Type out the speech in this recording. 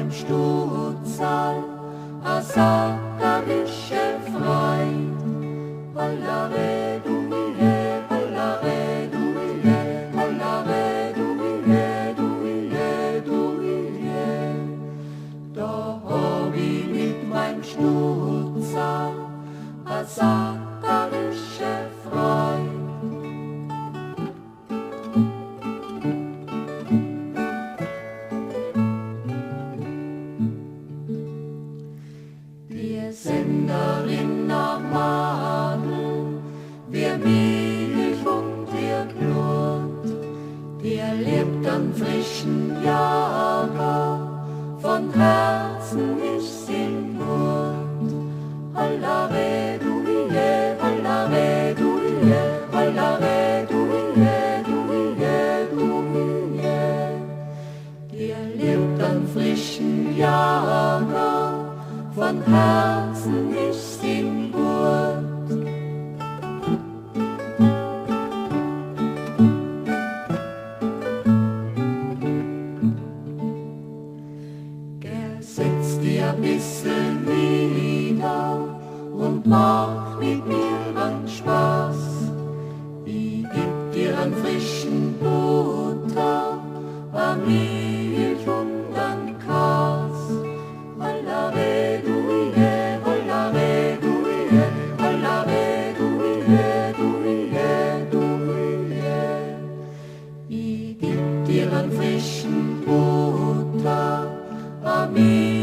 meinem Stuhlsaal, a sackerische Freit. Hollare du mille, hollare du mille, hollare du mille, du mille, du mille. Da hab ich mit meinem Stuhlsaal a sackerische Freit. Die Senderin nach Madel, wir Milch und wir Glut, die lebt am frischen Jager, von Herzen ist sie gut. Hollare du mille, hollare du mille, hollare du mille, du mille, du mille. Die lebt am frischen Jager, von Herzen ist ihm gut. Setz dir ein bisschen nieder und mach mit mir einen Spaß. Ich geb dir einen frischen Butter, ein Milch und ein Kas. Hollare du mille, hollare du mille, hollare du mille, du mille, du mille. Ich geb dir einen frischen Butter, a Milch